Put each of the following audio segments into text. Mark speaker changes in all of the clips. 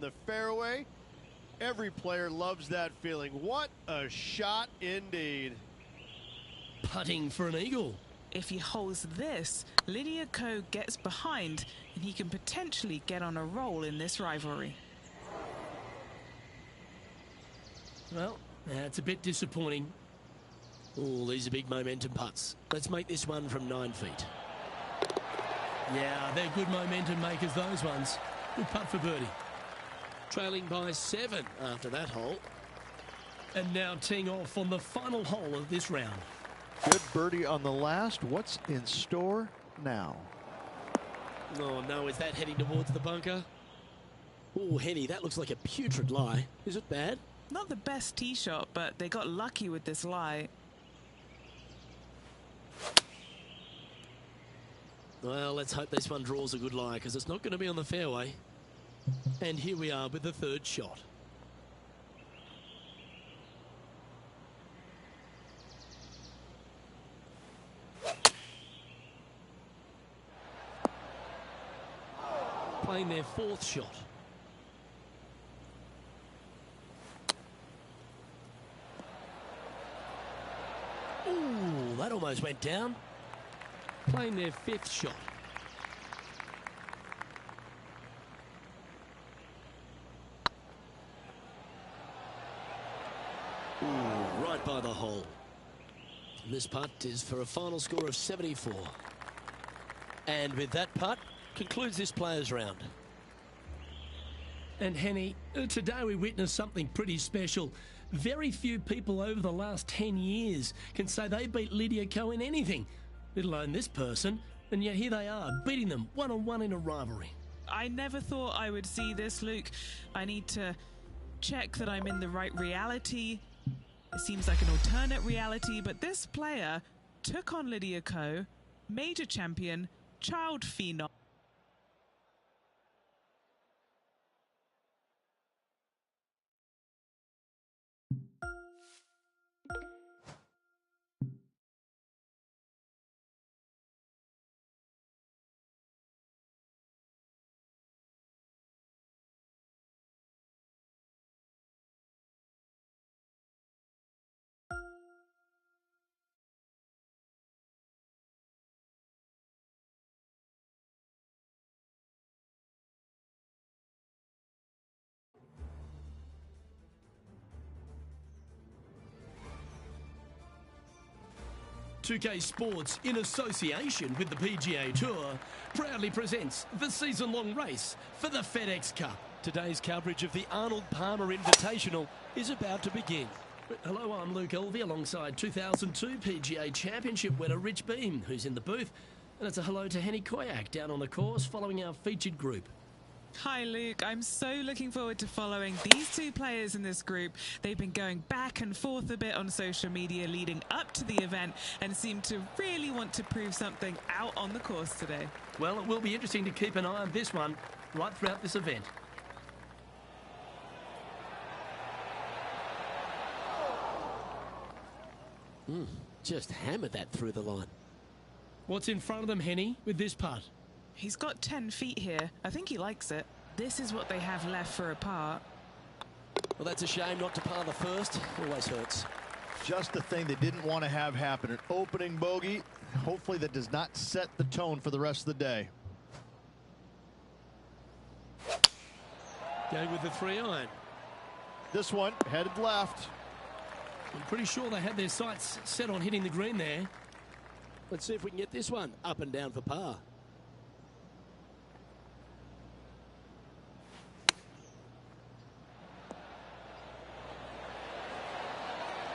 Speaker 1: The fairway. Every player loves that feeling. What a shot indeed.
Speaker 2: Putting for an eagle.
Speaker 3: If he holds this, Lydia Ko gets behind and he can potentially get on a roll in this rivalry.
Speaker 2: Well, that's a bit disappointing. Oh, these are big momentum putts. Let's make this one from 9 feet. Yeah, they're good momentum makers, those ones. Good putt for birdie. Trailing by 7 after that hole. And now teeing off on the final hole of this round.
Speaker 1: Good birdie on the last. What's in store now?
Speaker 2: Oh, no, is that heading towards the bunker? Oh, Henny, that looks like a putrid lie. Is it bad?
Speaker 3: Not the best tee shot, but they got lucky with this lie.
Speaker 2: Well, let's hope this one draws a good lie, because it's not going to be on the fairway. And here we are with the third shot. Playing their fourth shot. Ooh, that almost went down. Playing their fifth shot. Ooh, right by the hole. And this putt is for a final score of 74. And with that putt, concludes this players' round. And Henny, today we witnessed something pretty special. Very few people over the last 10 years can say they beat Lydia Ko in anything, let alone this person, and yet here they are, beating them one-on-one in a rivalry.
Speaker 3: I never thought I would see this, Luke. I need to check that I'm in the right reality. It seems like an alternate reality, but this player took on Lydia Ko, major champion, child phenom.
Speaker 2: .2K Sports, in association with the PGA Tour, proudly presents the season-long race for the FedEx Cup. Today's coverage of the Arnold Palmer Invitational is about to begin. Hello, I'm Luke Elvey alongside 2002 PGA Championship winner Rich Beem, who's in the booth. And it's a hello to Henny Koyak down on the course following our featured group.
Speaker 3: Hi Luke, I'm so looking forward to following these two players in this group. They've been going back and forth a bit on social media leading up to the event and seem to really want to prove something out on the course today.
Speaker 2: Well, it will be interesting to keep an eye on this one right throughout this event. Just hammered that through the line. What's in front of them, Henny, with this putt?
Speaker 3: He's got 10 feet here. I think he likes it. This is what they have left for a par.
Speaker 2: Well, that's a shame not to par the first. Always hurts.
Speaker 1: Just the thing they didn't want to have happen. An opening bogey. Hopefully that does not set the tone for the rest of the day.
Speaker 2: Going with the 3-iron.
Speaker 1: This one headed left.
Speaker 2: I'm pretty sure they had their sights set on hitting the green there. Let's see if we can get this one up and down for par.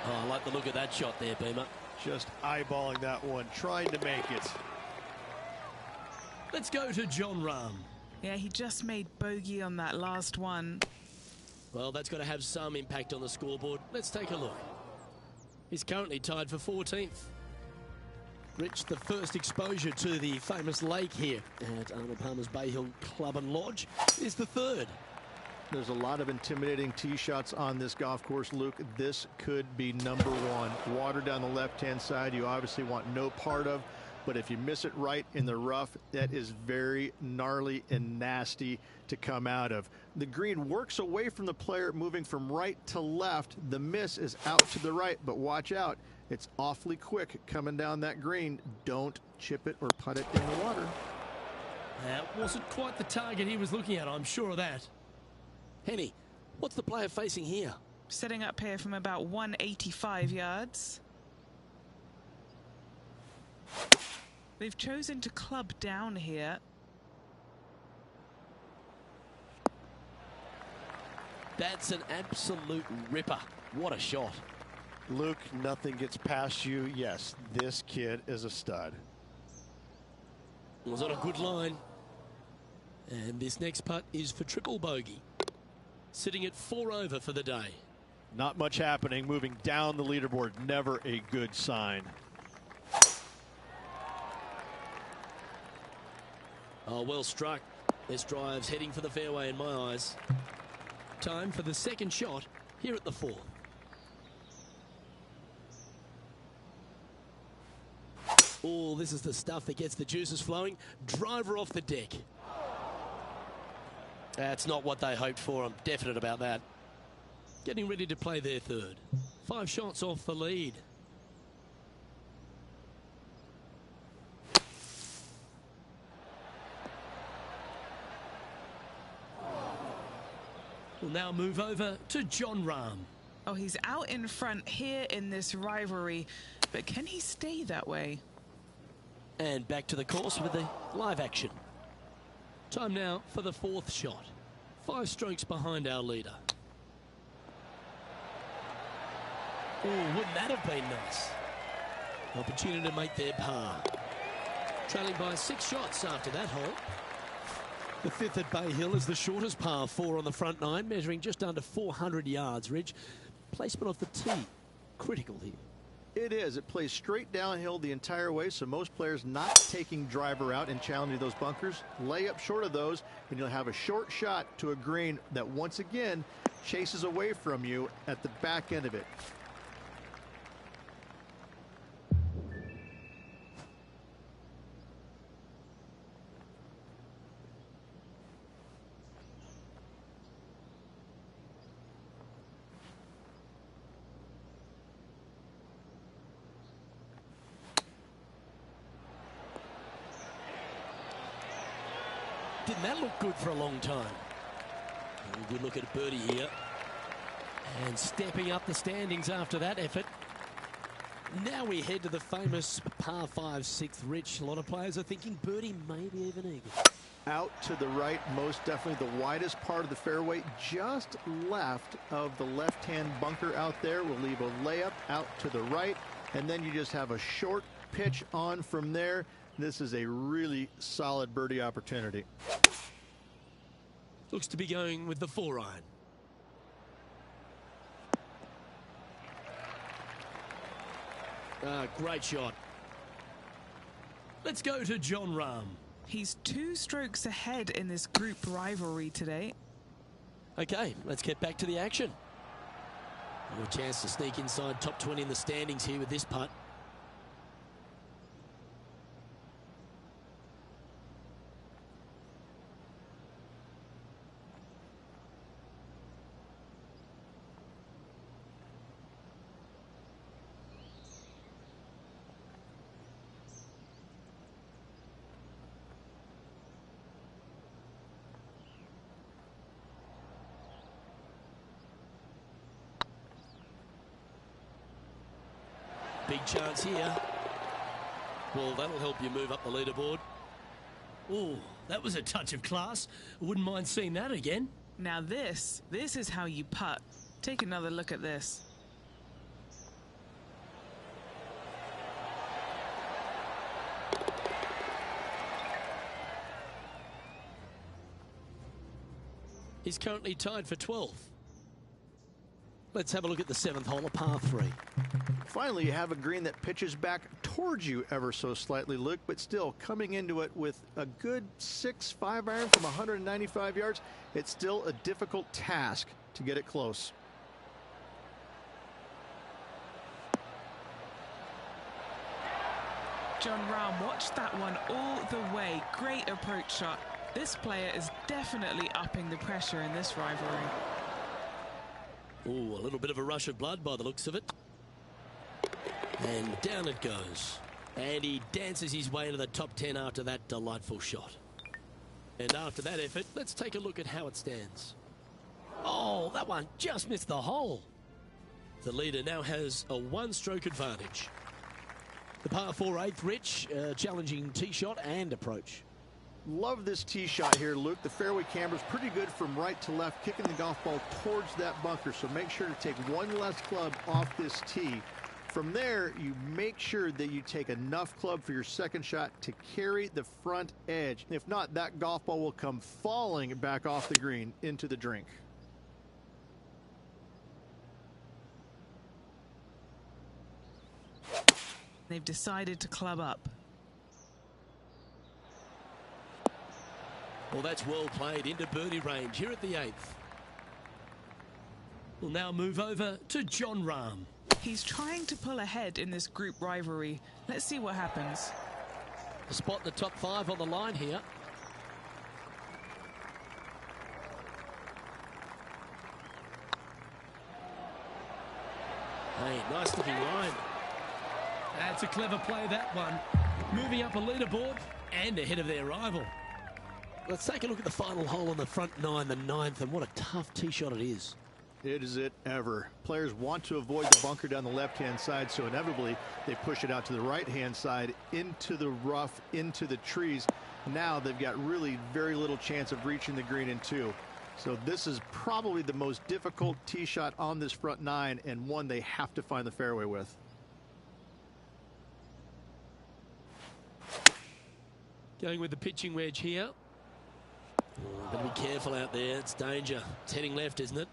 Speaker 2: Oh, I like the look of that shot there, Beamer.
Speaker 1: Just eyeballing that one, trying to make it.
Speaker 2: Let's go to Jon Rahm.
Speaker 3: Yeah, he just made bogey on that last one.
Speaker 2: Well, that's got to have some impact on the scoreboard. Let's take a look. He's currently tied for 14th. Rich, the first exposure to the famous lake here at Arnold Palmer's Bay Hill Club and Lodge is the third.
Speaker 1: There's a lot of intimidating tee shots on this golf course, Luke. This could be number one. Water down the left-hand side, you obviously want no part of. but if you miss it right in the rough, that is very gnarly and nasty to come out of. The green works away from the player, moving from right to left. The miss is out to the right, but watch out. It's awfully quick coming down that green. Don't chip it or putt it in the water.
Speaker 2: That wasn't quite the target he was looking at, I'm sure of that.
Speaker 4: Henny, what's the player facing here?
Speaker 3: Setting up here from about 185 yards. They've chosen to club down here.
Speaker 4: That's an absolute ripper. What a shot.
Speaker 1: Luke, nothing gets past you. Yes, this kid is a stud.
Speaker 4: Was on a good line. And this next putt is for triple bogey. Sitting at 4 over for the day.
Speaker 1: Not much happening. Moving down the leaderboard, never a good sign.
Speaker 4: Oh, well struck. This drive's heading for the fairway in my eyes. Time for the second shot here at the 4. Oh, this is the stuff that gets the juices flowing. Driver off the deck. That's not what they hoped for. I'm definite about that. Getting ready to play their third. 5 shots off the lead. We'll now move over to Jon Rahm.
Speaker 3: Oh, he's out in front here in this rivalry, but can he stay that way?
Speaker 4: And back to the course with the live action. Time now for the 4th shot. 5 strokes behind our leader. Oh, wouldn't that have been nice? Opportunity to make their par. Trailing by 6 shots after that hole. The 5th at Bay Hill is the shortest par 4 on the front 9, measuring just under 400 yards, Ridge. Placement off the tee, critical here.
Speaker 1: It is. It plays straight downhill the entire way, so most players not taking driver out and challenging those bunkers. Lay up short of those, and you'll have a short shot to a green that once again chases away from you at the back end of it.
Speaker 4: Didn't that look good for a long time? A good look at birdie here. And stepping up the standings after that effort. Now we head to the famous par 5 6th, Rich. A lot of players are thinking birdie, maybe even eagle.
Speaker 1: Out to the right, most definitely the widest part of the fairway, just left of the left-hand bunker out there. We'll leave a layup out to the right, and then you just have a short pitch on from there. This is a really solid birdie opportunity.
Speaker 4: Looks to be going with the 4-iron. Great shot.
Speaker 2: Let's go to Jon Rahm.
Speaker 3: He's 2 strokes ahead in this group rivalry today.
Speaker 4: Okay, let's get back to the action. A chance to sneak inside top 20 in the standings here with this putt. Big chance here. Well, that'll help you move up the leaderboard.
Speaker 2: Oh, that was a touch of class. Wouldn't mind seeing that again.
Speaker 3: Now this is how you putt. Take another look at this.
Speaker 4: He's currently tied for 12th. Let's have a look at the 7th hole, a par 3.
Speaker 1: Finally, you have a green that pitches back towards you ever so slightly, Luke, but still coming into it with a good 6-5 iron from 195 yards. It's still a difficult task to get it close.
Speaker 3: Jon Rahm watched that one all the way. Great approach shot. This player is definitely upping the pressure in this rivalry.
Speaker 4: Oh, a little bit of a rush of blood by the looks of it. And down it goes. And he dances his way into the top 10 after that delightful shot. And after that effort, let's take a look at how it stands. Oh, that one just missed the hole. The leader now has a one-stroke advantage. The par 4 8th, Rich, challenging tee shot and approach.
Speaker 1: Love this tee shot here, Luke. The fairway camber's pretty good from right to left, kicking the golf ball towards that bunker. So make sure to take one less club off this tee. From there, you make sure that you take enough club for your second shot to carry the front edge. If not, that golf ball will come falling back off the green into the drink.
Speaker 3: They've decided to club up.
Speaker 4: Well, that's well played into birdie range here at the 8th. We'll now move over to Jon Rahm.
Speaker 3: He's trying to pull ahead in this group rivalry. Let's see what happens.
Speaker 4: A spot in the top 5 on the line here. Hey, nice looking line.
Speaker 2: That's a clever play, that one. Moving up a leaderboard and ahead of their rival.
Speaker 4: Let's take a look at the final hole on the front 9, the 9th, and what a tough tee shot it is.
Speaker 1: It is it ever. Players want to avoid the bunker down the left-hand side, so inevitably they push it out to the right-hand side, into the rough, into the trees. Now they've got really very little chance of reaching the green in 2. So this is probably the most difficult tee shot on this front 9, and one they have to find the fairway with.
Speaker 4: Going with the pitching wedge here. Oh, better be careful out there. It's danger. It's heading left, isn't it?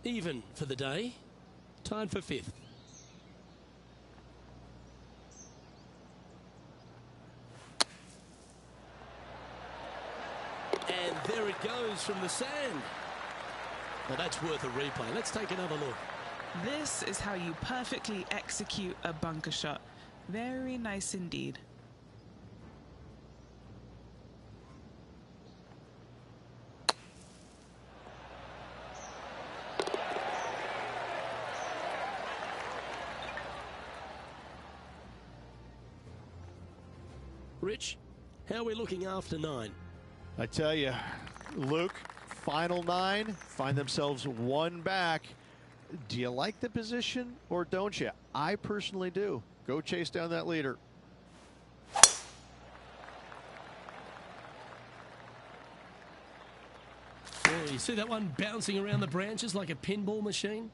Speaker 4: Even for the day. Tied for 5th. And there it goes from the sand. Well, that's worth a replay. Let's take another look.
Speaker 3: This is how you perfectly execute a bunker shot. Very nice indeed.
Speaker 4: Rich, how are we looking after 9?
Speaker 1: I tell you, Luke, final 9, find themselves one back. Do you like the position or don't you? I personally do. Go chase down that leader.
Speaker 2: Oh, you see that one bouncing around the branches like a pinball machine?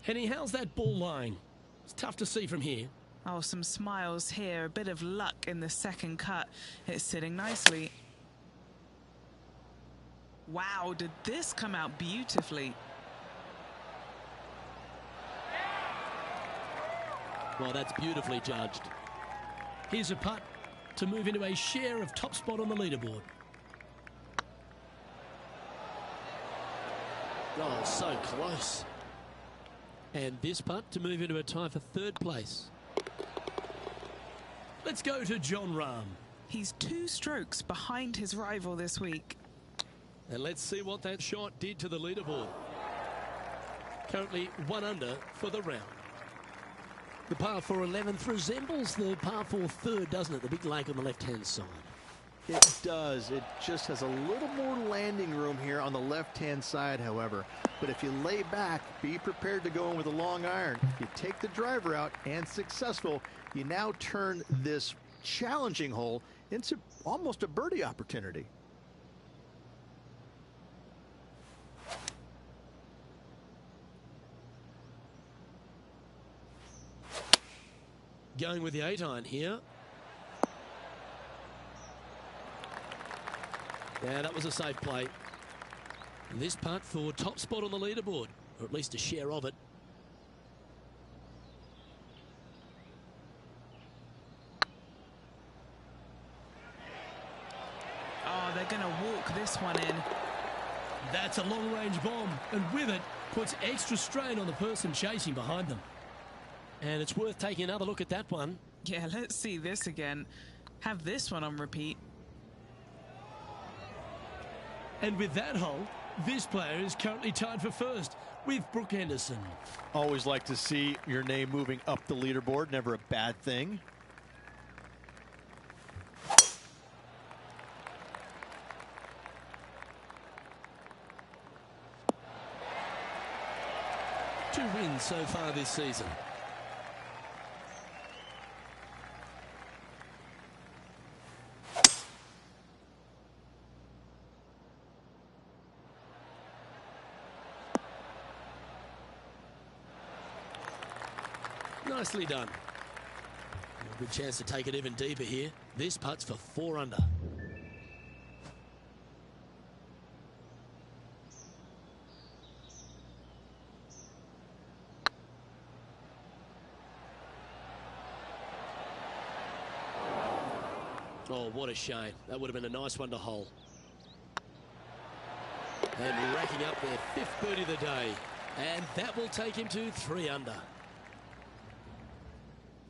Speaker 2: Henny, how's that ball lying? It's tough to see from here.
Speaker 3: Oh, some smiles here. A bit of luck in the second cut. It's sitting nicely. Wow, did this come out beautifully?
Speaker 4: Well, that's beautifully judged.
Speaker 2: Here's a putt to move into a share of top spot on the leaderboard.
Speaker 4: Oh, so close. And this putt to move into a tie for 3rd place.
Speaker 2: Let's go to Jon Rahm.
Speaker 3: He's 2 strokes behind his rival this week.
Speaker 4: And let's see what that shot did to the leaderboard. Currently 1 under for the round. The par 4 11th resembles the par 4 3rd, doesn't it? The big lake on the left-hand side.
Speaker 1: It does. It just has a little more landing room here on the left-hand side, however. But if you lay back, be prepared to go in with a long iron. If you take the driver out and successful, you now turn this challenging hole into almost a birdie opportunity.
Speaker 4: Going with the 8-iron here. Yeah, that was a safe play. And this putt for top spot on the leaderboard, or at least a share of it.
Speaker 3: Oh, they're going to walk this one in.
Speaker 2: That's a long-range bomb, and with it, puts extra strain on the person chasing behind them.
Speaker 4: And it's worth taking another look at that one.
Speaker 3: Yeah, let's see this again. Have this one on repeat.
Speaker 2: And with that hole, this player is currently tied for first with Brooke Henderson.
Speaker 1: Always like to see your name moving up the leaderboard. Never a bad thing.
Speaker 4: Two wins so far this season. Nicely done. A good chance to take it even deeper here. This putt's for 4 under. Oh, what a shame. That would have been a nice one to hole. And racking up their 5th birdie of the day. And that will take him to 3 under.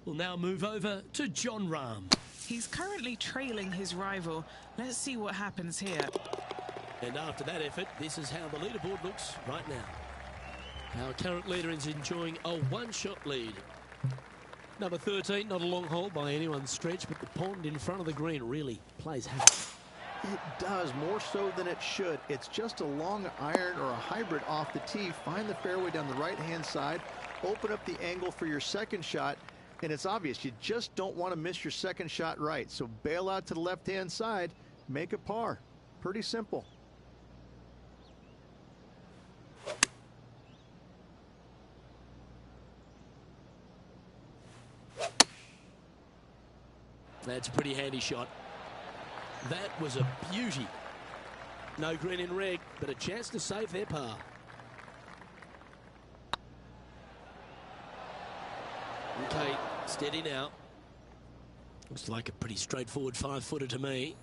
Speaker 2: We'll now move over to Jon Rahm.
Speaker 3: He's currently trailing his rival. Let's see what happens here.
Speaker 4: And after that effort, this is how the leaderboard looks right now. Our current leader is enjoying a 1-shot lead. Number 13, not a long hole by anyone's stretch, but the pond in front of the green really plays havoc.
Speaker 1: It does, more so than it should. It's just a long iron or a hybrid off the tee. Find the fairway down the right-hand side. Open up the angle for your second shot. And it's obvious, you just don't want to miss your second shot right. So bail out to the left-hand side, make a par. Pretty simple.
Speaker 4: That's a pretty handy shot. That was a beauty. No green in reg, but a chance to save their par. Okay, steady now. Looks like a pretty straightforward 5-footer to me.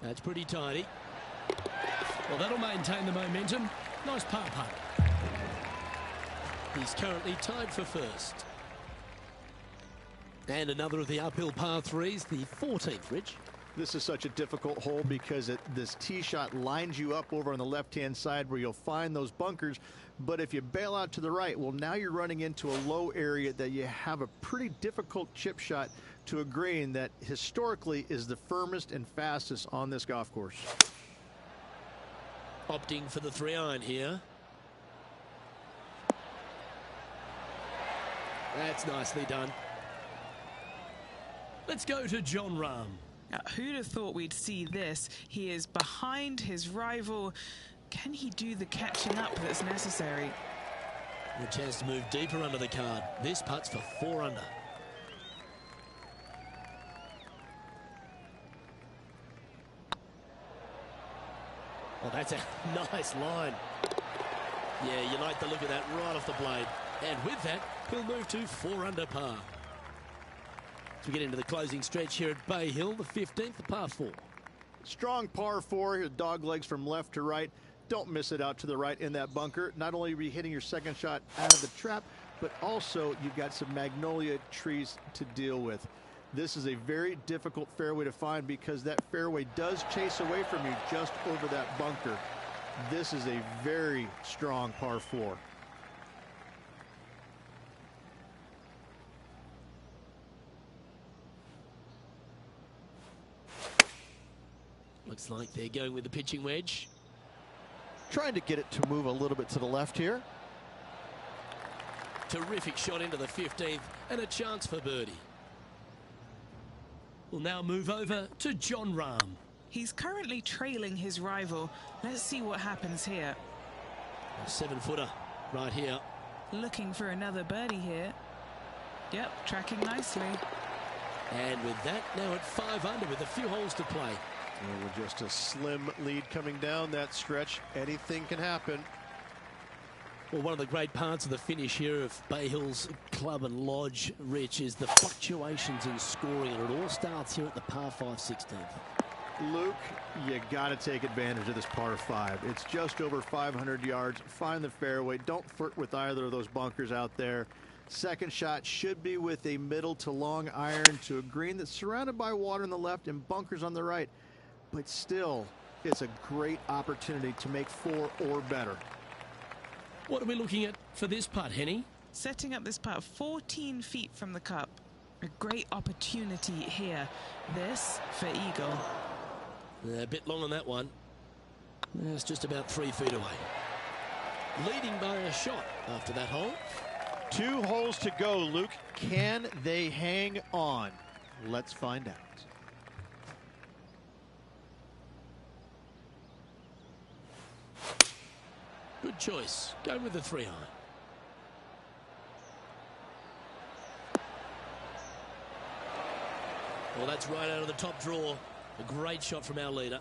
Speaker 4: That's pretty tidy.
Speaker 2: Well, that'll maintain the momentum. Nice par putt.
Speaker 4: He's currently tied for first. And another of the uphill par 3s, the 14th, Rich.
Speaker 1: This is such a difficult hole because this tee shot lines you up over on the left-hand side where you'll find those bunkers. But if you bail out to the right, well, now you're running into a low area that you have a pretty difficult chip shot to a green that historically is the firmest and fastest on this golf course.
Speaker 4: Opting for the 3-iron here. That's nicely done.
Speaker 2: Let's go to Jon Rahm.
Speaker 3: Now, who'd have thought we'd see this? He is behind his rival. Can he do the catching up that's necessary?
Speaker 4: A chance to move deeper under the card. This putt's for 4 under. Oh, that's a nice line. Yeah, you like the look of that right off the blade. And with that, he'll move to 4 under par. As we get into the closing stretch here at Bay Hill, the 15th, the par 4.
Speaker 1: Strong par 4, your dog legs from left to right. Don't miss it out to the right in that bunker. Not only are you hitting your second shot out of the trap, but also you've got some magnolia trees to deal with. This is a very difficult fairway to find because that fairway does chase away from you just over that bunker. This is a very strong par 4.
Speaker 4: Looks like they're going with the pitching wedge.
Speaker 1: Trying to get it to move a little bit to the left here.
Speaker 4: Terrific shot into the 15th and a chance for birdie.
Speaker 2: We'll now move over to Jon Rahm.
Speaker 3: He's currently trailing his rival. Let's see what happens here.
Speaker 4: A 7-footer right here.
Speaker 3: Looking for another birdie here. Yep, tracking nicely.
Speaker 4: And with that, now at 5 under with a few holes to play.
Speaker 1: Well, with just a slim lead coming down that stretch, anything can happen.
Speaker 4: Well, one of the great parts of the finish here of Bay Hill's club and lodge, Rich, is the fluctuations in scoring, and it all starts here at the par 5 16th.
Speaker 1: Luke, you got to take advantage of this par 5. It's just over 500 yards. Find the fairway. Don't flirt with either of those bunkers out there. Second shot should be with a middle to long iron to a green that's surrounded by water on the left and bunkers on the right. But still, it's a great opportunity to make 4 or better.
Speaker 2: What are we looking at for this putt, Henny?
Speaker 3: Setting up this putt 14 feet from the cup. A great opportunity here. This for eagle.
Speaker 4: A bit long on that one. It's just about 3 feet away. Leading by a shot after that hole.
Speaker 1: 2 holes to go, Luke. Can they hang on? Let's find out.
Speaker 4: Good choice. Go with the 3-iron. Well, that's right out of the top draw. A great shot from our leader.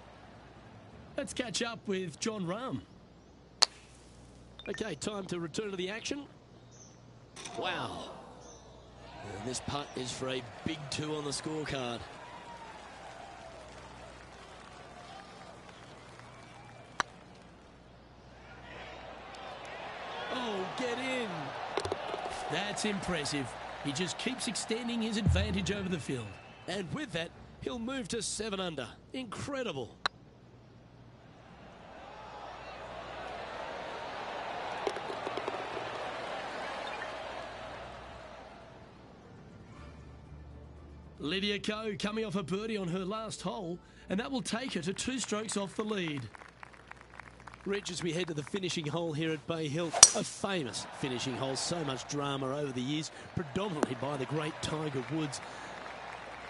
Speaker 2: Let's catch up with Jon Rahm.
Speaker 4: Okay, time to return to the action. Wow. And this putt is for a big 2 on the scorecard.
Speaker 2: Oh, get in. That's impressive. He just keeps extending his advantage over the field.
Speaker 4: And with that, he'll move to 7 under. Incredible.
Speaker 2: Lydia Ko coming off a birdie on her last hole, and that will take her to 2 strokes off the lead.
Speaker 4: Rich, as we head to the finishing hole here at Bay Hill, a famous finishing hole, so much drama over the years, predominantly by the great Tiger Woods.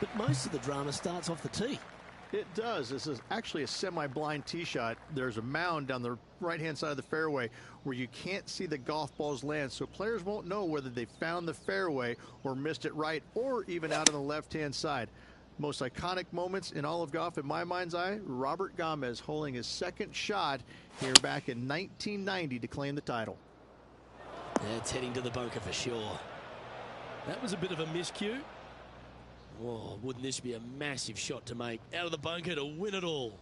Speaker 4: But most of the drama starts off the tee.
Speaker 1: It does. This is actually a semi-blind tee shot. There's a mound down the right-hand side of the fairway where you can't see the golf balls land, so players won't know whether they found the fairway or missed it right or even out on the left-hand side. Most iconic moments in all of golf, in my mind's eye, Robert Gomez holding his second shot here back in 1990 to claim the title.
Speaker 4: That's heading to the bunker for sure.
Speaker 2: That was a bit of a miscue.
Speaker 4: Oh, wouldn't this be a massive shot to make out of the bunker to win it all?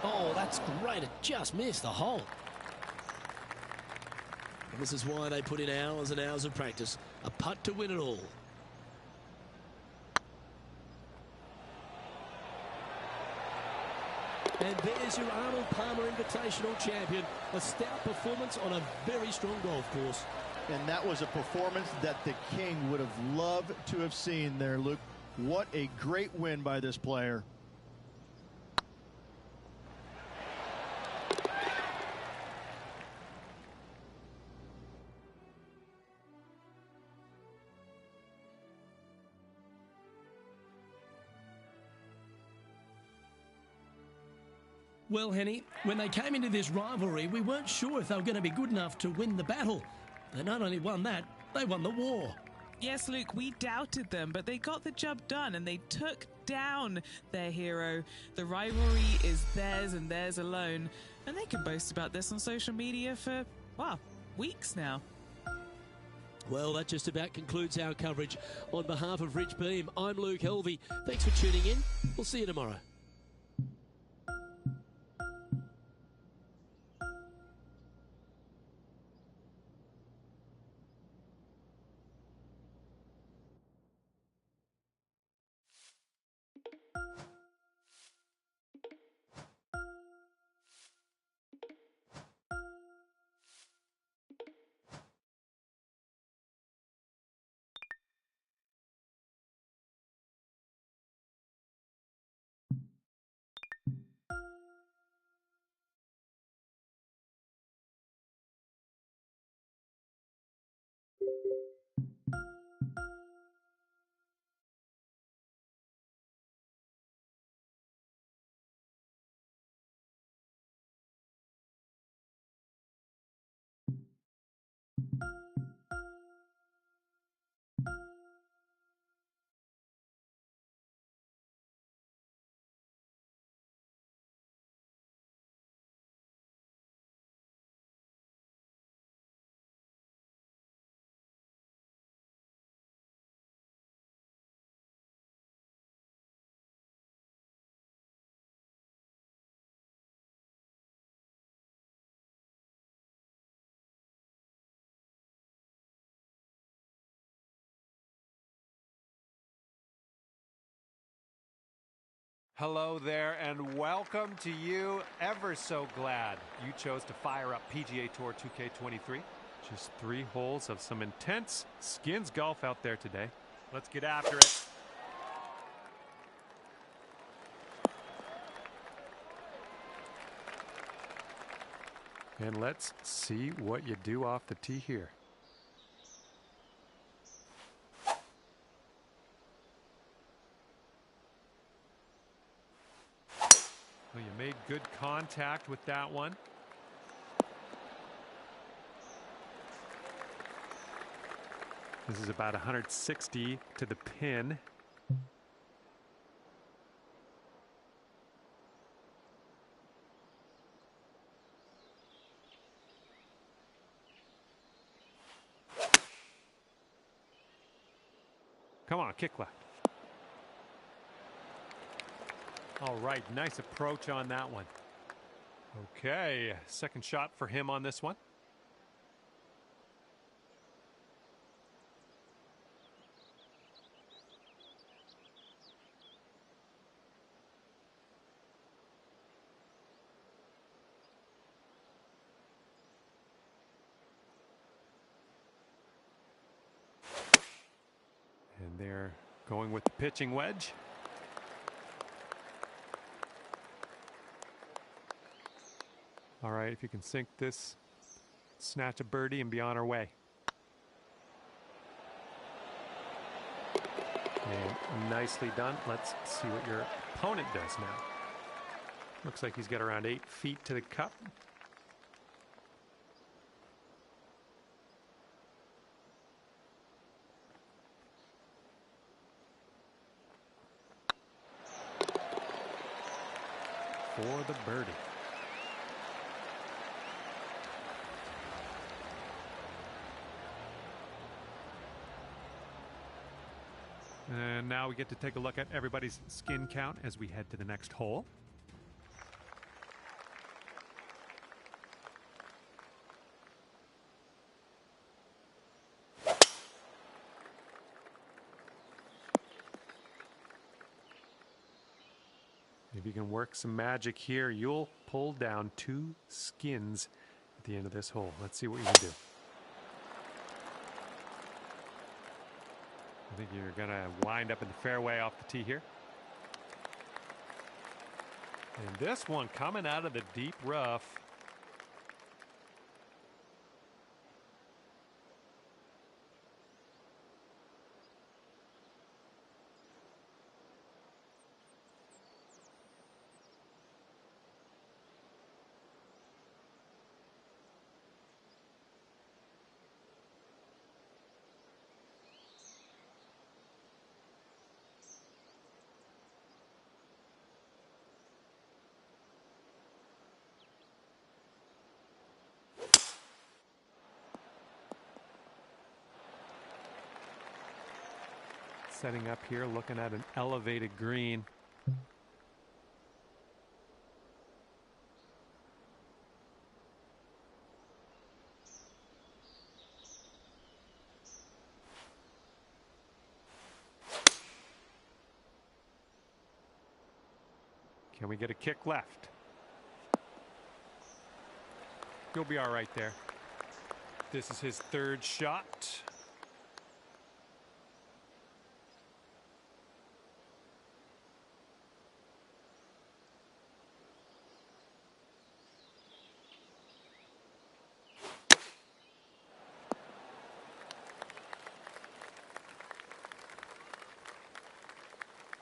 Speaker 4: Oh, that's great. It just missed the hole. And this is why they put in hours and hours of practice. A putt to win it all.
Speaker 2: And there's your Arnold Palmer Invitational champion. A stout performance on a very strong golf course.
Speaker 1: And that was a performance that the King would have loved to have seen there, Luke. What a great win by this player.
Speaker 2: Well, Henny, when they came into this rivalry, we weren't sure if they were going to be good enough to win the battle. They not only won that, they won the war.
Speaker 3: Yes, Luke, we doubted them, but they got the job done and they took down their hero. The rivalry is theirs and theirs alone, and they can boast about this on social media for, well, weeks now.
Speaker 4: Well, that just about concludes our coverage. On behalf of Rich Beem, I'm Luke Helvey. Thanks for tuning in. We'll see you tomorrow.
Speaker 5: Hello there and welcome to you. Ever so glad you chose to fire up PGA Tour 2K23. Just 3 holes of some intense skins golf out there today. Let's get after it. And let's see what you do off the tee here. Well, you made good contact with that one. This is about 160 to the pin. Come on, kick left. All right, nice approach on that one. Okay, second shot for him on this one. And they're going with the pitching wedge. All right, if you can sink this, snatch a birdie and be on our way. And nicely done. Let's see what your opponent does now. Looks like he's got around 8 feet to the cup. For the birdie. And now we get to take a look at everybody's skin count as we head to the next hole. If you can work some magic here, you'll pull down 2 skins at the end of this hole. Let's see what you can do. I think you're going to wind up in the fairway off the tee here. And this one coming out of the deep rough. Setting up here, looking at an elevated green. Can we get a kick left? You'll be all right there. This is his 3rd shot.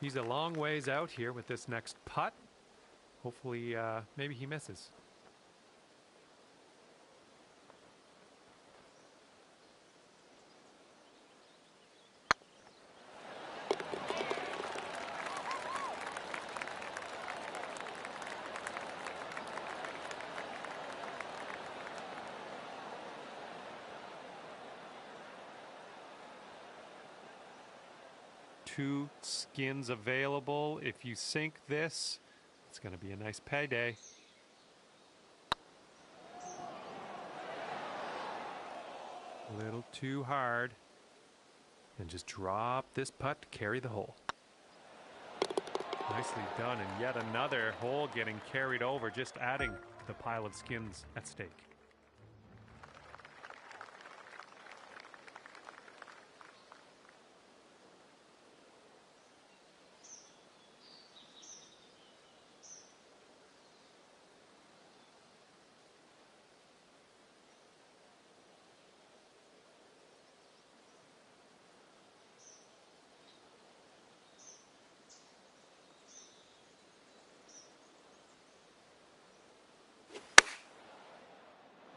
Speaker 5: He's a long ways out here with this next putt. Hopefully, maybe he misses. Two skins available. If you sink this, it's going to be a nice payday. A little too hard. And just drop this putt to carry the hole. Nicely done, and yet another hole getting carried over, just adding to the pile of skins at stake.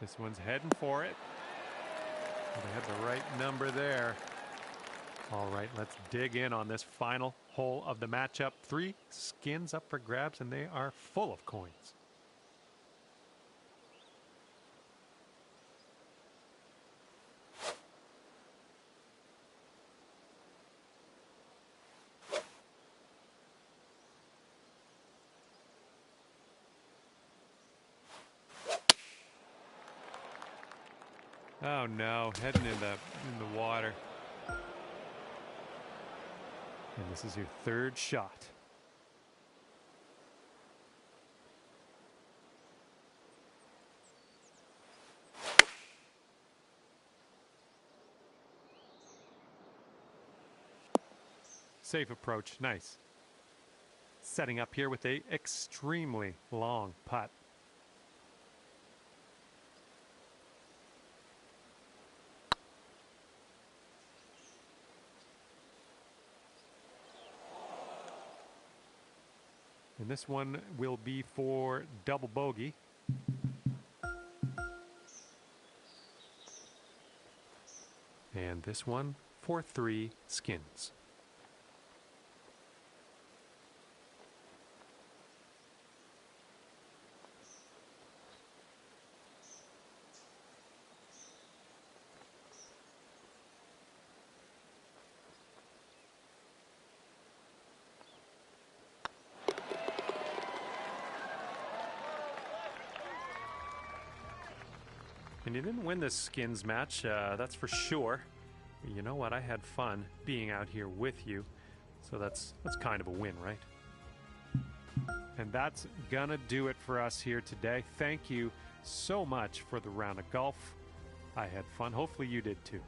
Speaker 5: This one's heading for it. They had the right number there. All right, let's dig in on this final hole of the matchup. 3 skins up for grabs, and they are full of coins. Oh no, heading in the water. And this is your 3rd shot. Safe approach, nice. Setting up here with a extremely long putt. And this one will be for double bogey. And this one for 3 skins. And you didn't win this skins match, that's for sure. But you know what? I had fun being out here with you. So that's kind of a win, right? And that's gonna do it for us here today. Thank you so much for the round of golf. I had fun. Hopefully you did too.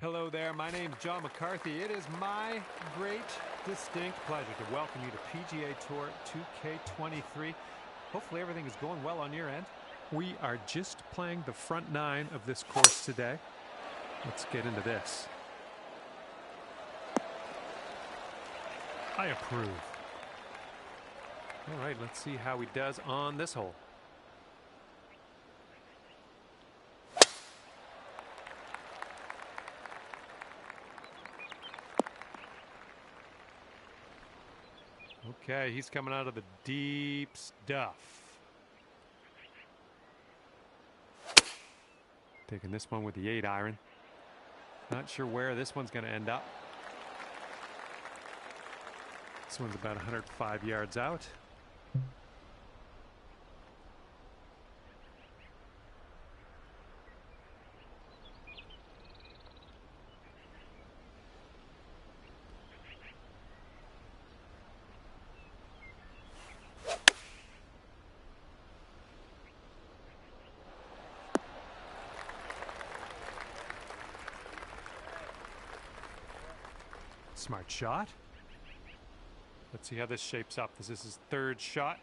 Speaker 5: Hello there, my name's John McCarthy. It is my great, distinct pleasure to welcome you to PGA Tour 2K23. Hopefully everything is going well on your end. We are just playing the front nine of this course today. Let's get into this. I approve. All right, let's see how he does on this hole. Okay, he's coming out of the deep stuff. Taking this one with the 8-iron. Not sure where this one's going to end up. This one's about 105 yards out. Smart shot. Let's see how this shapes up. This is his third shot.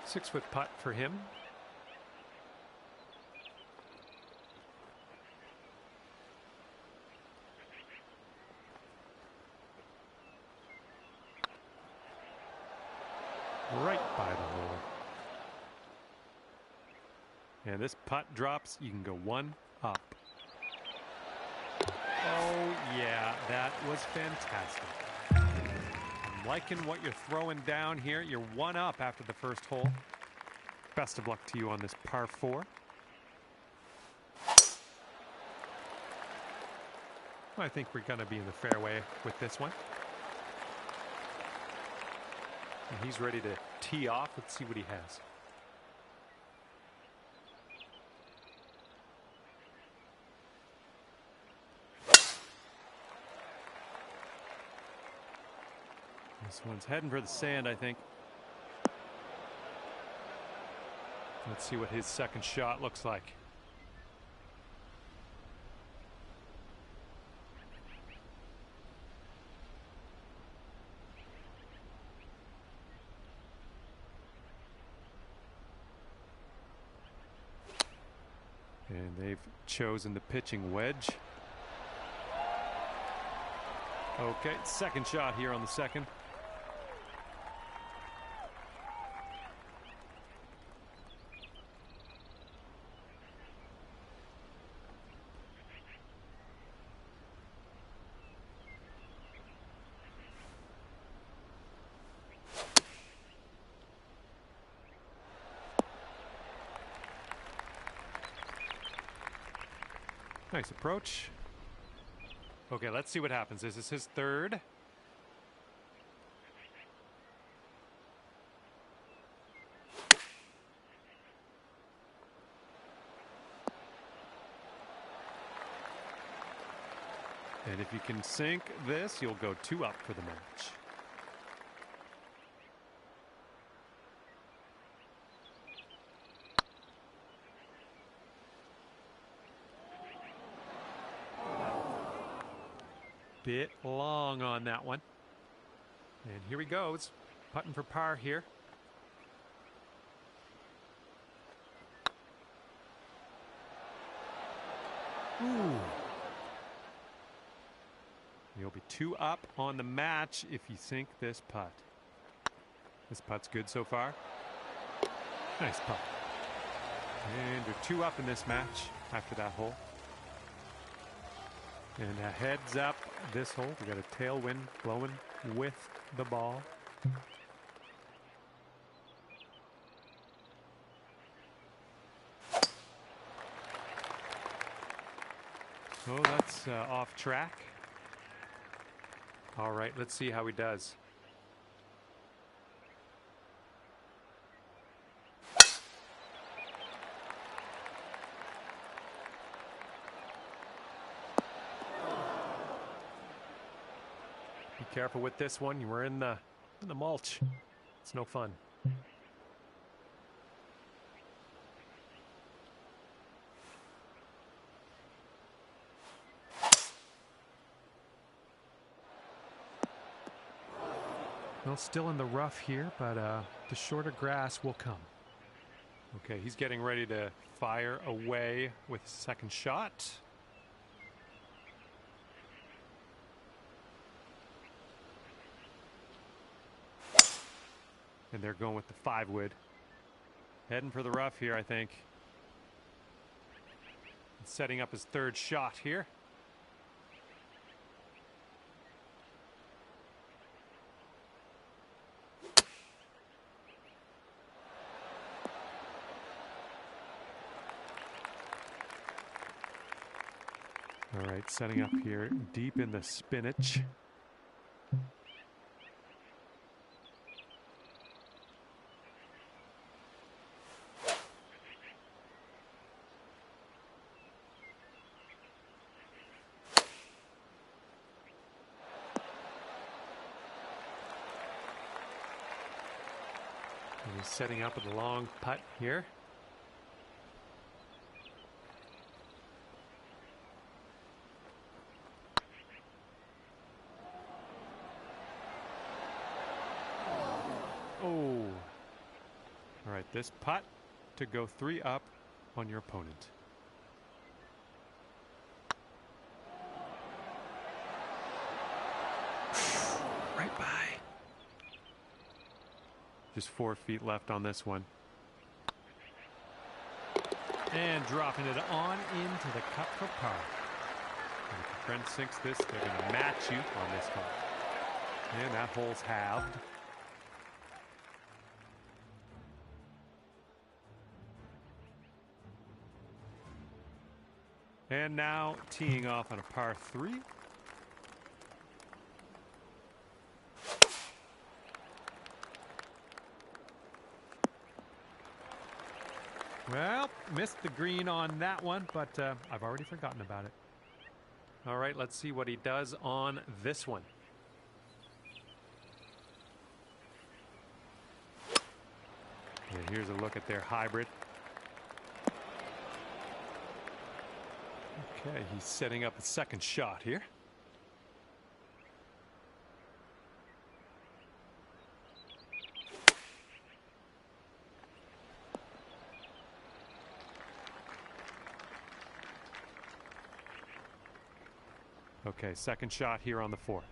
Speaker 5: Six-foot putt for him. Right by the hole. And this putt drops. You can go one up. Oh, yeah, that was fantastic. I'm liking what you're throwing down here. You're one up after the first hole. Best of luck to you on this par 4. I think we're going to be in the fairway with this one. And he's ready to tee off. Let's see what he has. This one's heading for the sand, I think. Let's see what his second shot looks like. And they've chosen the pitching wedge. Okay, second shot here on the second. Nice approach. Okay, let's see what happens. This is his third. And if you can sink this, you'll go 2 up for the match. Bit long on that one. And here he goes, putting for par here. Ooh. You'll be 2 up on the match if you sink this putt. This putt's good so far. Nice putt. And you're 2 up in this match after that hole. And a heads up this hole. We got a tailwind blowing with the ball. Oh, that's off track. All right, let's see how he does. Be careful with this one. You were in the mulch. It's no fun. Well, still in the rough here, but the shorter grass will come. Okay, he's getting ready to fire away with his second shot. And they're going with the 5-wood. Heading for the rough here, I think. And setting up his third shot here. All right, setting up here deep in the spinach. And he's setting up with a long putt here. Oh. All right, this putt to go 3 up on your opponent. Right by. Just 4 feet left on this one. And dropping it on into the cup for par. And if your friend sinks this, they're going to match you on this hole. And that hole's halved. And now teeing off on a par 3. Well, missed the green on that one, but I've already forgotten about it. All right, let's see what he does on this one. And here's a look at their hybrid. Okay, he's setting up a second shot here. Okay, second shot here on the 4th.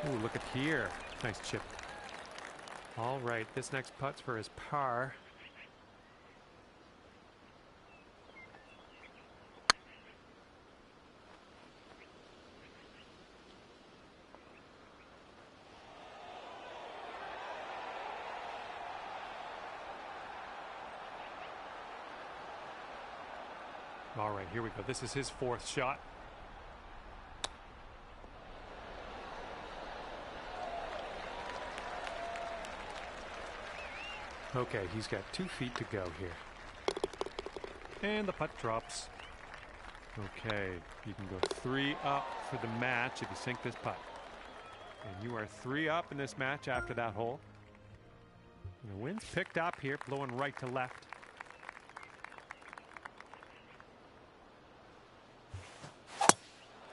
Speaker 5: Ooh, look at here. Nice chip. All right, this next putt's for his par. All right, here we go. This is his 4th shot. Okay, he's got 2 feet to go here. And the putt drops. Okay, you can go 3 up for the match if you sink this putt. And you are 3 up in this match after that hole. And the wind's picked up here, blowing right to left.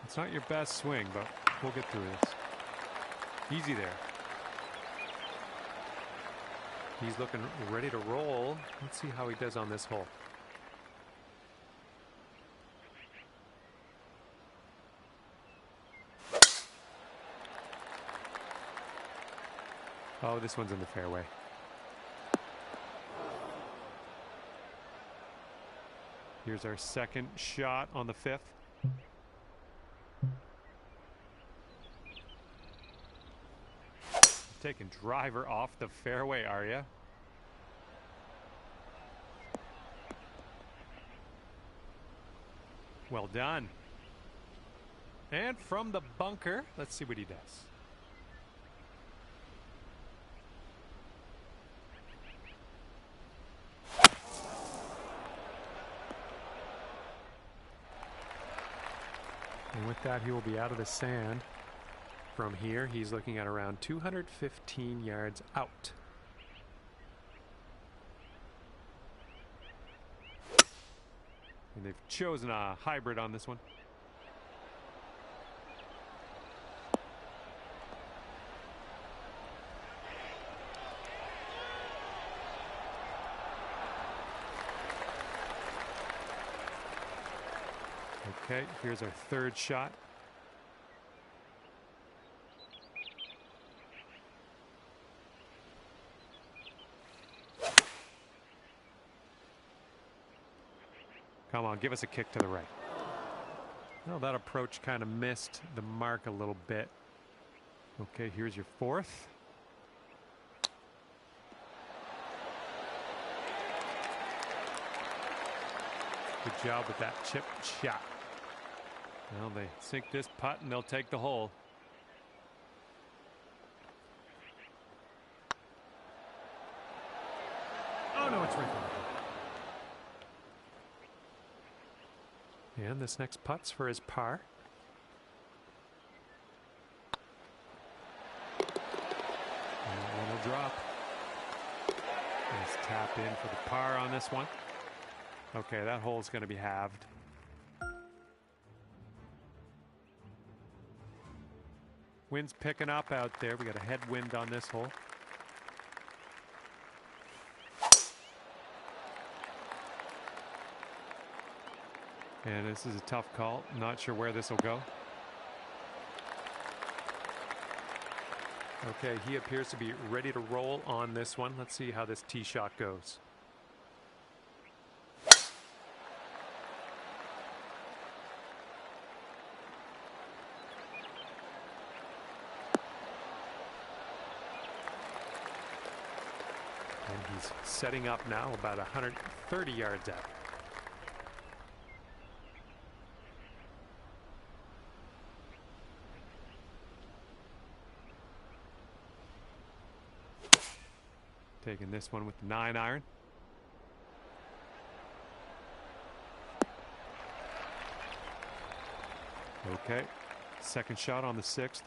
Speaker 5: It's not your best swing, but we'll get through this. Easy there. He's looking ready to roll. Let's see how he does on this hole. Oh, this one's in the fairway. Here's our second shot on the 5th. Taking driver off the fairway, are you? Well done. And from the bunker, let's see what he does. with that, he will be out of the sand. From here, he's looking at around 215 yards out. And they've chosen a hybrid on this one. Okay, here's our third shot. Come on, give us a kick to the right. Well, that approach kind of missed the mark a little bit. Okay, here's your fourth. Good job with that chip shot. Well, they sink this putt and they'll take the hole. Oh no, it's right there. And this next putt's for his par. And that one will drop. Nice tap in for the par on this one. Okay, that hole's going to be halved. Wind's picking up out there. We got a headwind on this hole. And this is a tough call. Not sure where this will go. Okay, he appears to be ready to roll on this one. Let's see how this tee shot goes. And he's setting up now about 130 yards out. Taking this one with the 9-iron. Okay, second shot on the 6th.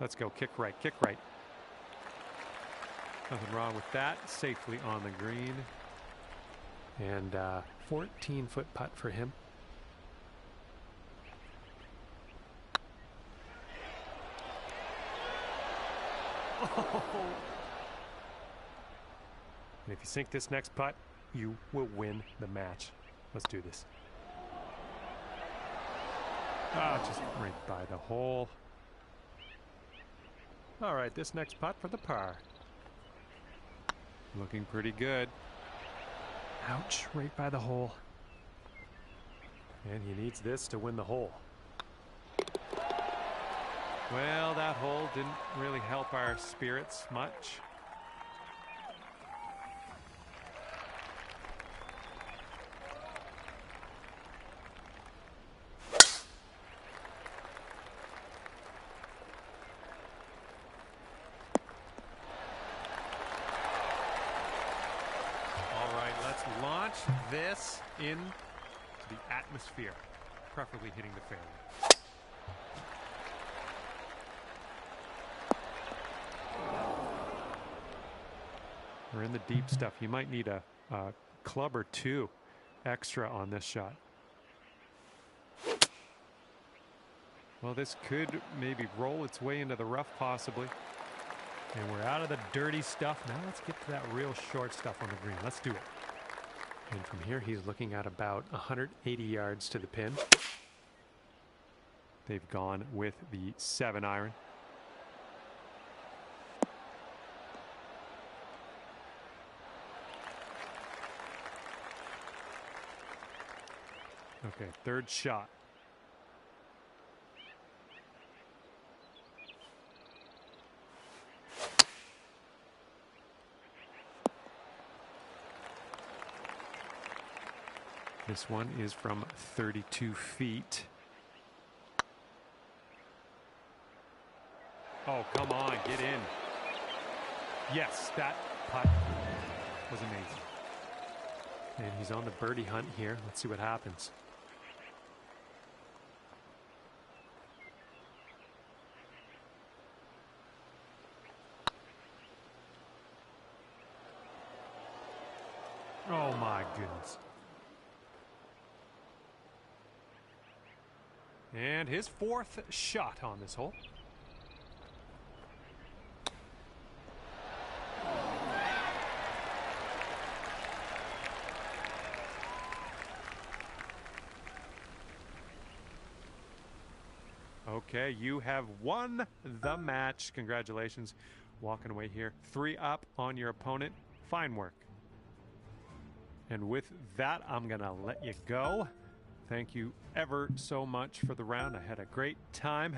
Speaker 5: Let's go, kick right, kick right. Nothing wrong with that. Safely on the green. And 14-foot putt for him. Oh. And if you sink this next putt, you will win the match. Let's do this. Ah, just right by the hole. All right, this next putt for the par. Looking pretty good. Ouch, right by the hole. And he needs this to win the hole. Well, that hole didn't really help our spirits much. All right, let's launch this into the atmosphere, preferably hitting the fairway. We're in the deep stuff. You might need a club or two extra on this shot. Well, this could maybe roll its way into the rough possibly. And we're out of the dirty stuff. Now let's get to that real short stuff on the green. Let's do it. And from here, he's looking at about 180 yards to the pin. They've gone with the 7-iron. Okay, third shot. This one is from 32 feet. Oh, come on, get in. Yes, that putt was amazing. And he's on the birdie hunt here. Let's see what happens. Oh my goodness. And his fourth shot on this hole. Okay, you have won the match. Congratulations. Walking away here. 3 up on your opponent. Fine work. And with that, I'm going to let you go. Thank you ever so much for the round. I had a great time.